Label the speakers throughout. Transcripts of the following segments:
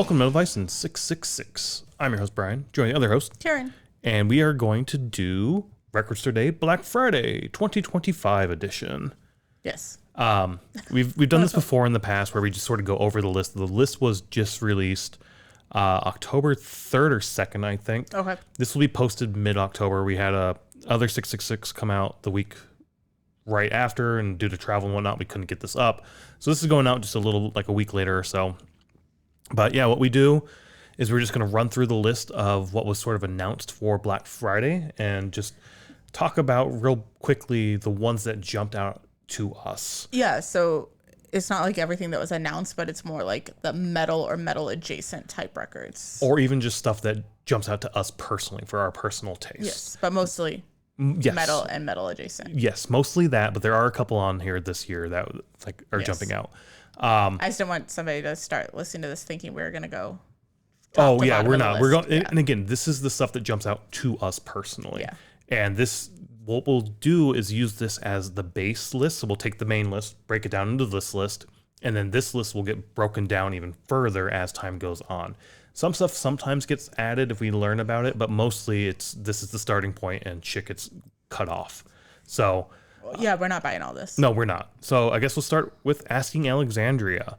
Speaker 1: Welcome to MetalVice in 666. I'm your host, Brian, joining the other host,
Speaker 2: Karen.
Speaker 1: And we are going to do Record Store Day Black Friday 2025 edition.
Speaker 2: Yes.
Speaker 1: We've done this before in the past where we just sort of go over the list. The list was just released October 3rd or 2nd, I think.
Speaker 2: Okay.
Speaker 1: This will be posted mid-October. We had other 666 come out the week right after, and due to travel and whatnot, we couldn't get this up. So this is going out just a week later or so. But yeah, what we do is we're just going to run through the list of what was sort of announced for Black Friday and just talk about real quickly the ones that jumped out to us.
Speaker 2: Yeah, so it's not like everything that was announced, but it's more like the metal or metal adjacent type records.
Speaker 1: Or even just stuff that jumps out to us personally for our personal taste.
Speaker 2: Yes, but mostly
Speaker 1: yes.
Speaker 2: metal and metal adjacent.
Speaker 1: Yes, mostly that, but there are a couple on here this year that are jumping out.
Speaker 2: I just don't want somebody to start listening to this thinking we're going to go.
Speaker 1: Oh, yeah, we're not. We're going,
Speaker 2: yeah.
Speaker 1: And again, this is the stuff that jumps out to us personally.
Speaker 2: Yeah.
Speaker 1: And what we'll do is use this as the base list. So we'll take the main list, break it down into this list, and then this list will get broken down even further as time goes on. Some stuff sometimes gets added if we learn about it, but mostly this is the starting point and shit gets cut off. So
Speaker 2: yeah, we're not buying all this.
Speaker 1: no, we're not. So I guess we'll start with Asking Alexandria.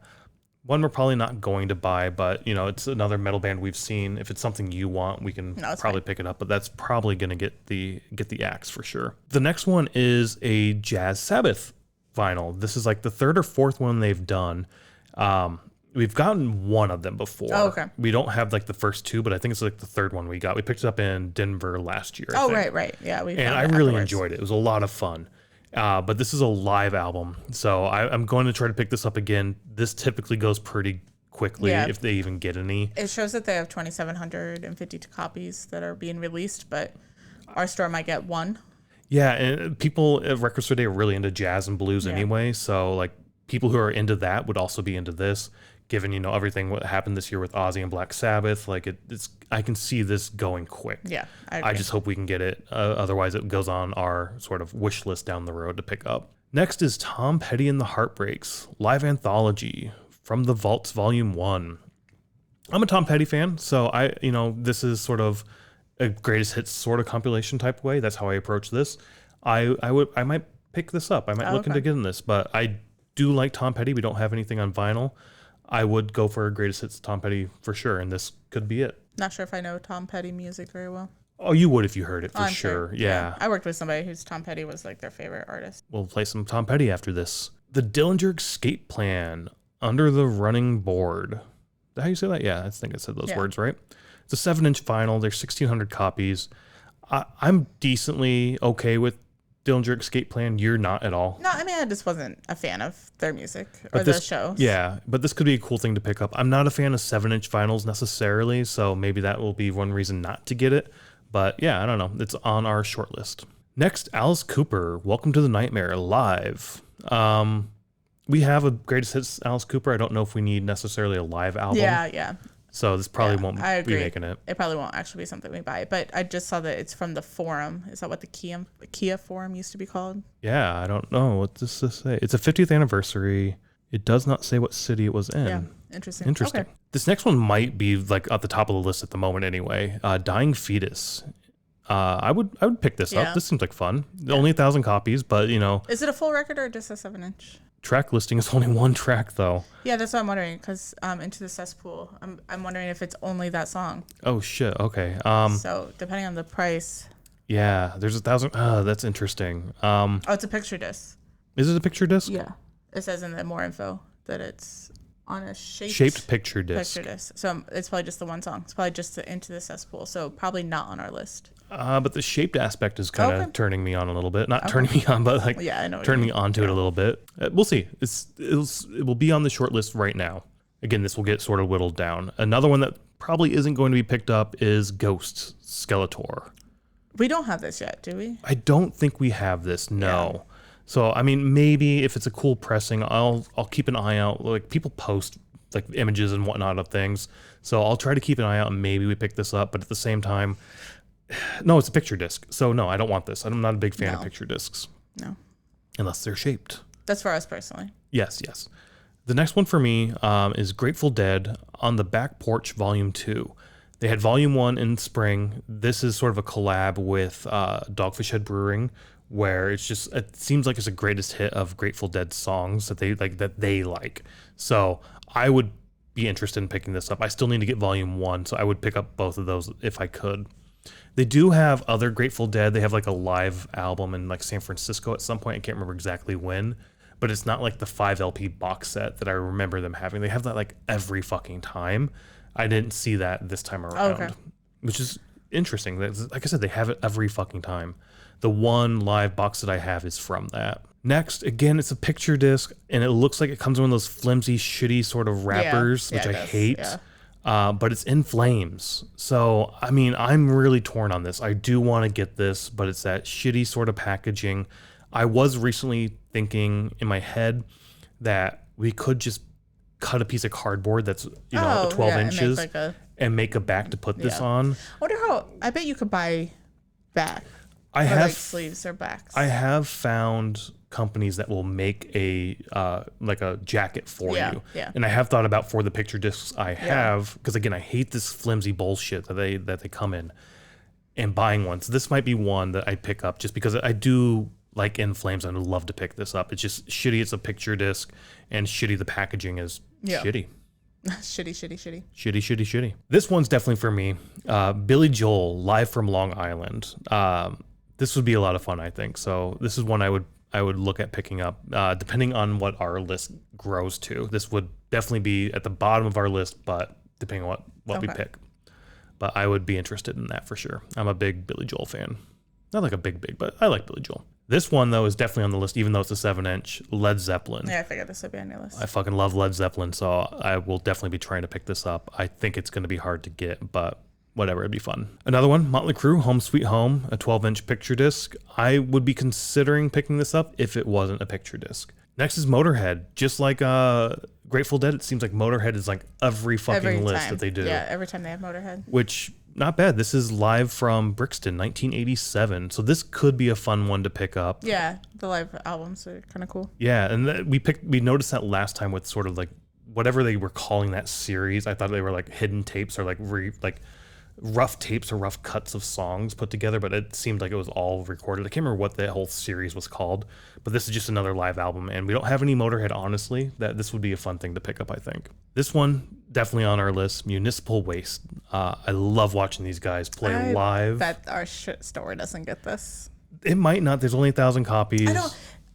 Speaker 1: One we're probably not going to buy, but it's another metal band we've seen. If it's something you want, we can probably pick it up, but that's probably going to get the axe for sure. The next one is a Jazz Sabbath vinyl. This is like the third or fourth one they've done. We've gotten one of them before.
Speaker 2: Oh, okay.
Speaker 1: We don't have like the first two, but I think it's like the third one we got. We picked it up in Denver last year.
Speaker 2: Oh, right. Yeah,
Speaker 1: and I really enjoyed it. It was a lot of fun. But this is a live album, so I'm going to try to pick this up again. This typically goes pretty quickly if they even get any.
Speaker 2: It shows that they have 2,750 copies that are being released, but our store might get one.
Speaker 1: Yeah, and people at Record Store Day are really into jazz and blues anyway, so like people who are into that would also be into this. Given everything what happened this year with Ozzy and Black Sabbath, like it's I can see this going quick.
Speaker 2: Yeah, I agree.
Speaker 1: I just hope we can get it. Otherwise, it goes on our sort of wish list down the road to pick up. Next is Tom Petty and the Heartbreaks live anthology from the Vaults Volume 1. I'm a Tom Petty fan, so this is sort of a greatest hits sort of compilation type way. That's how I approach this. I might pick this up. I might look into getting this, but I do like Tom Petty. We don't have anything on vinyl. I would go for a greatest hits Tom Petty for sure, and this could be it.
Speaker 2: Not sure if I know Tom Petty music very well.
Speaker 1: Oh, you would if you heard it for
Speaker 2: I'm
Speaker 1: sure. Yeah.
Speaker 2: I worked with somebody whose Tom Petty was like their favorite artist.
Speaker 1: We'll play some Tom Petty after this. The Dillinger Escape Plan, Under the Running Board. Is that how you say that? Yeah, I think I said those words right. It's a 7-inch vinyl. There's 1,600 copies. I'm decently okay with Dillinger Escape Plan. You're not at all.
Speaker 2: No, I mean, I just wasn't a fan of their music or their shows.
Speaker 1: Yeah, but this could be a cool thing to pick up. I'm not a fan of 7-inch vinyls necessarily, so maybe that will be one reason not to get it. But yeah, I don't know. It's on our short list. Next, Alice Cooper, Welcome to the Nightmare, live. We have a greatest hits Alice Cooper. I don't know if we need necessarily a live album.
Speaker 2: Yeah.
Speaker 1: So this probably won't be making it.
Speaker 2: It probably won't actually be something we buy. But I just saw that it's from the Forum. Is that what the Kia Forum used to be called?
Speaker 1: Yeah, I don't know. What does this say? It's a 50th anniversary. It does not say what city it was in.
Speaker 2: Yeah, interesting. Okay.
Speaker 1: This next one might be like at the top of the list at the moment anyway. Dying Fetus. I would pick this up. This seems like fun. Only 1,000 copies, but
Speaker 2: Is it a full record or just a 7-inch?
Speaker 1: Track listing is only one track though.
Speaker 2: Yeah, that's what I'm wondering, because Into the Cesspool, I'm wondering if it's only that song.
Speaker 1: Oh shit, okay.
Speaker 2: So depending on the price.
Speaker 1: Yeah, there's 1,000. That's interesting.
Speaker 2: Oh, it's a picture disc.
Speaker 1: Is it a picture disc?
Speaker 2: Yeah. It says in the more info that it's on a
Speaker 1: shaped picture disc.
Speaker 2: So it's probably just the one song. It's probably just the Into the Cesspool, so probably not on our list.
Speaker 1: But the shaped aspect is kind of turning me on a little bit. Not turning me on, but like
Speaker 2: I know
Speaker 1: turning me onto it a little bit. We'll see. It will be on the short list right now. Again, this will get sort of whittled down. Another one that probably isn't going to be picked up is Ghost Skeletor.
Speaker 2: We don't have this yet, do we?
Speaker 1: I don't think we have this. No. Yeah. So I mean, maybe if it's a cool pressing, I'll keep an eye out. Like people post like images and whatnot of things, so I'll try to keep an eye out and maybe we pick this up. But at the same time, no, it's a picture disc. So no, I don't want this. I'm not a big fan of picture discs.
Speaker 2: No.
Speaker 1: Unless they're shaped.
Speaker 2: That's for us personally.
Speaker 1: Yes. The next one for me is Grateful Dead on the Back Porch Volume 2. They had Volume 1 in spring. This is sort of a collab with Dogfish Head Brewing, where it seems like it's a greatest hit of Grateful Dead songs that they like. So I would be interested in picking this up. I still need to get Volume 1, so I would pick up both of those if I could. They do have other Grateful Dead. They have like a live album in like San Francisco at some point. I can't remember exactly when, but it's not like the 5 LP box set that I remember them having. They have that like every fucking time. I didn't see that this time around, which is interesting. Like I said, they have it every fucking time. The one live box that I have is from that. Next, again, it's a picture disc, and it looks like it comes in one of those flimsy, shitty sort of wrappers, which I hate. Yeah. But it's in flames. So, I mean, I'm really torn on this. I do want to get this, but it's that shitty sort of packaging. I was recently thinking in my head that we could just cut a piece of cardboard that's 12 inches and make a back to put this on.
Speaker 2: I bet you could buy back. Like sleeves or backs.
Speaker 1: I have found companies that will make a like a jacket for you. Yeah. And I have thought about for the picture discs I have, because again, I hate this flimsy bullshit that they come in, and buying one. So this might be one that I pick up just because I do like In Flames. I'd love to pick this up. It's just shitty. It's a picture disc, and shitty. The packaging is shitty. Shitty. This one's definitely for me. Billy Joel, live from Long Island. This would be a lot of fun, I think. So this is one I would look at picking up, depending on what our list grows to. This would definitely be at the bottom of our list, but depending on what we pick. But I would be interested in that for sure. I'm a big Billy Joel fan. Not like a big, but I like Billy Joel. This one, though, is definitely on the list, even though it's a 7-inch. Led Zeppelin.
Speaker 2: Yeah, I figured this would be on your list.
Speaker 1: I fucking love Led Zeppelin, so I will definitely be trying to pick this up. I think it's going to be hard to get, but whatever, it'd be fun. Another one, Motley Crue, Home Sweet Home, a 12-inch picture disc. I would be considering picking this up if it wasn't a picture disc. Next is Motorhead. Just like Grateful Dead, it seems like Motorhead is like every fucking list that they do.
Speaker 2: Yeah, every time they have Motorhead.
Speaker 1: Which, not bad. This is live from Brixton, 1987. So this could be a fun one to pick up.
Speaker 2: Yeah, the live albums are kind of cool.
Speaker 1: Yeah, and we noticed that last time with sort of like whatever they were calling that series. I thought they were like hidden tapes or like rough tapes or rough cuts of songs put together, but it seemed like it was all recorded. I can't remember what the whole series was called, but this is just another live album, and we don't have any Motorhead, honestly. That this would be a fun thing to pick up, I think. This one, definitely on our list, Municipal Waste. I love watching these guys play live.
Speaker 2: I bet our shit store doesn't get this.
Speaker 1: It might not. There's only 1,000 copies.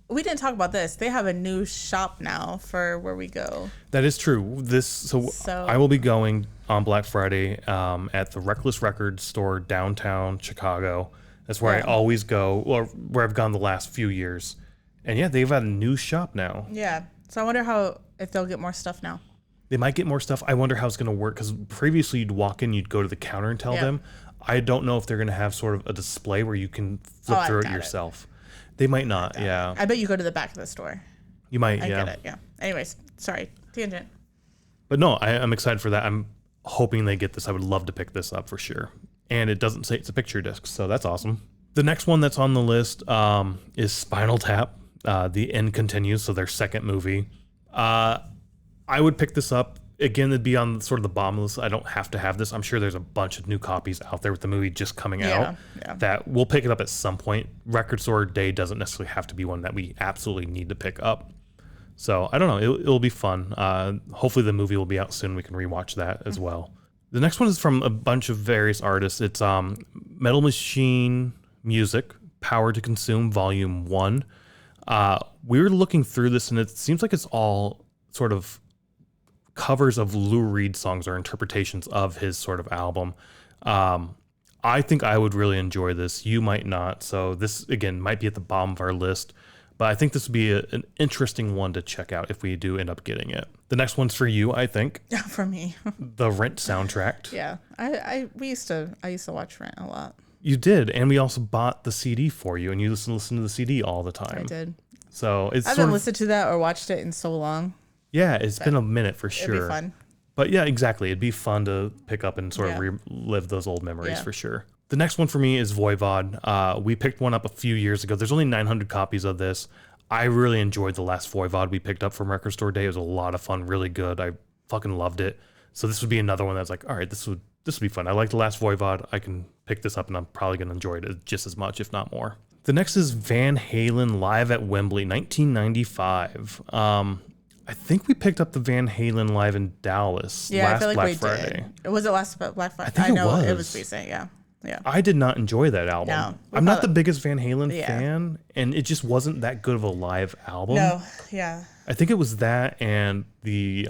Speaker 2: We didn't talk about this. They have a new shop now for where we go.
Speaker 1: That is true. So I will be going on Black Friday at the Reckless Records store downtown Chicago. That's where I always go, or where I've gone the last few years. And yeah, they've got a new shop now.
Speaker 2: Yeah. So I wonder if they'll get more stuff now.
Speaker 1: They might get more stuff. I wonder how it's going to work, because previously you'd walk in, you'd go to the counter and tell them. I don't know if they're going to have sort of a display where you can flip through it yourself. They might not, yeah.
Speaker 2: I bet you go to the back of the store.
Speaker 1: You might,
Speaker 2: I get it, yeah. Anyways, sorry, tangent.
Speaker 1: But no, I'm excited for that. I'm hoping they get this. I would love to pick this up for sure. And it doesn't say it's a picture disc, so that's awesome. The next one that's on the list is Spinal Tap. The End Continues, so their second movie. I would pick this up. Again, it'd be on sort of the bottom list. I don't have to have this. I'm sure there's a bunch of new copies out there with the movie just coming out that we'll pick it up at some point. Record Store Day doesn't necessarily have to be one that we absolutely need to pick up. So I don't know. It'll be fun. Hopefully the movie will be out soon. We can rewatch that as well. The next one is from a bunch of various artists. It's Metal Machine Music, Power to Consume, Volume 1. We were looking through this, and it seems like it's all sort of covers of Lou Reed songs or interpretations of his sort of album. I think I would really enjoy this. You might not. So this, again, might be at the bottom of our list. But I think this would be an interesting one to check out if we do end up getting it. The next one's for you, I think.
Speaker 2: Yeah, for me.
Speaker 1: The Rent soundtrack.
Speaker 2: Yeah, I used to watch Rent a lot.
Speaker 1: You did, and we also bought the CD for you, and you listen to the CD all the time.
Speaker 2: I did.
Speaker 1: So
Speaker 2: I haven't listened to that or watched it in so long.
Speaker 1: Yeah, it's been a minute for sure.
Speaker 2: It'd be fun.
Speaker 1: But yeah, exactly. It'd be fun to pick up and sort of relive those old memories for sure. The next one for me is Voivod. We picked one up a few years ago. There's only 900 copies of this. I really enjoyed the last Voivod we picked up from Record Store Day. It was a lot of fun, really good. I fucking loved it. So this would be another one that's like, all right, this would be fun. I like the last Voivod. I can pick this up and I'm probably going to enjoy it just as much, if not more. The next is Van Halen Live at Wembley, 1995. I think we picked up the Van Halen Live in Dallas last Black Friday.
Speaker 2: Was it last Black Friday?
Speaker 1: I think
Speaker 2: know
Speaker 1: it
Speaker 2: it
Speaker 1: was
Speaker 2: recent, yeah. Yeah.
Speaker 1: I did not enjoy that album.
Speaker 2: No,
Speaker 1: I'm not the biggest Van Halen fan, and it just wasn't that good of a live album.
Speaker 2: No, yeah.
Speaker 1: I think it was that and the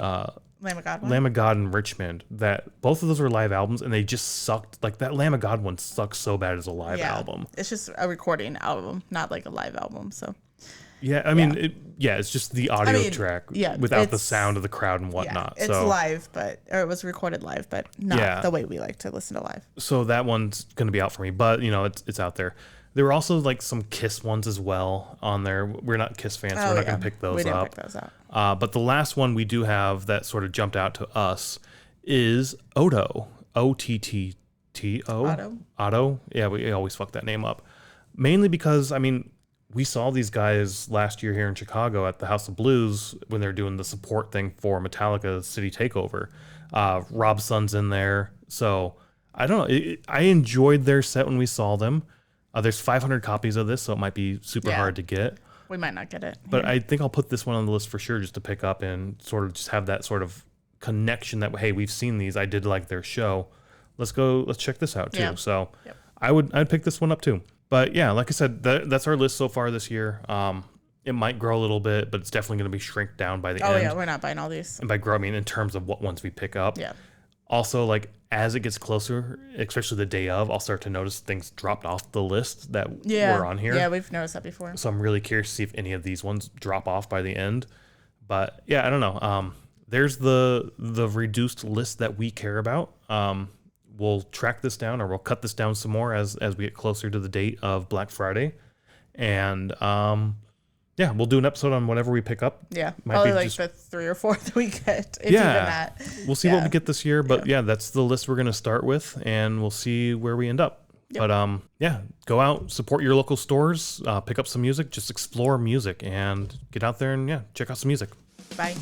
Speaker 2: Lamb of God one?
Speaker 1: Lamb of God in Richmond, that both of those were live albums, and they just sucked. Like, that Lamb of God one sucks so bad as a live album.
Speaker 2: It's just a recording album, not like a live album, so.
Speaker 1: Yeah, I mean, it's just the audio track without the sound of the crowd and whatnot.
Speaker 2: It's live, it was recorded live, but not the way we like to listen to live.
Speaker 1: So that one's going to be out for me, but, it's out there. There were also, like, some Kiss ones as well on there. We're not Kiss fans, so we're not going to pick those up.
Speaker 2: We didn't pick those up.
Speaker 1: But the last one we do have that sort of jumped out to us is Otto. O-T-T-T-O. Otto. Yeah, we always fuck that name up. Mainly because, I mean, we saw these guys last year here in Chicago at the House of Blues when they're doing the support thing for Metallica City Takeover. Rob Son's in there. So, I don't know. I enjoyed their set when we saw them. There's 500 copies of this, so it might be super hard to get.
Speaker 2: We might not get it.
Speaker 1: But I think I'll put this one on the list for sure just to pick up and sort of just have that sort of connection that, hey, we've seen these. I did like their show. Let's check this out too. Yeah. So I'd pick this one up too. But yeah, like I said, that's our list so far this year. It might grow a little bit, but it's definitely going to be shrink down by the end.
Speaker 2: Oh yeah, we're not buying all these.
Speaker 1: And by grow, I mean in terms of what ones we pick up.
Speaker 2: Yeah.
Speaker 1: Also, like, as it gets closer, especially the day of, I'll start to notice things dropped off the list that were on here.
Speaker 2: Yeah, we've noticed that before.
Speaker 1: So I'm really curious to see if any of these ones drop off by the end. But yeah, I don't know. There's the reduced list that we care about. We'll track this down, or we'll cut this down some more as we get closer to the date of Black Friday. And yeah, we'll do an episode on whatever we pick up.
Speaker 2: Yeah, probably like the 3 or 4 that we get. If even that.
Speaker 1: We'll see what we get this year. But yeah, that's the list we're going to start with, and we'll see where we end up. Yep. But yeah, go out, support your local stores, pick up some music, just explore music, and get out there and check out some music.
Speaker 2: Bye.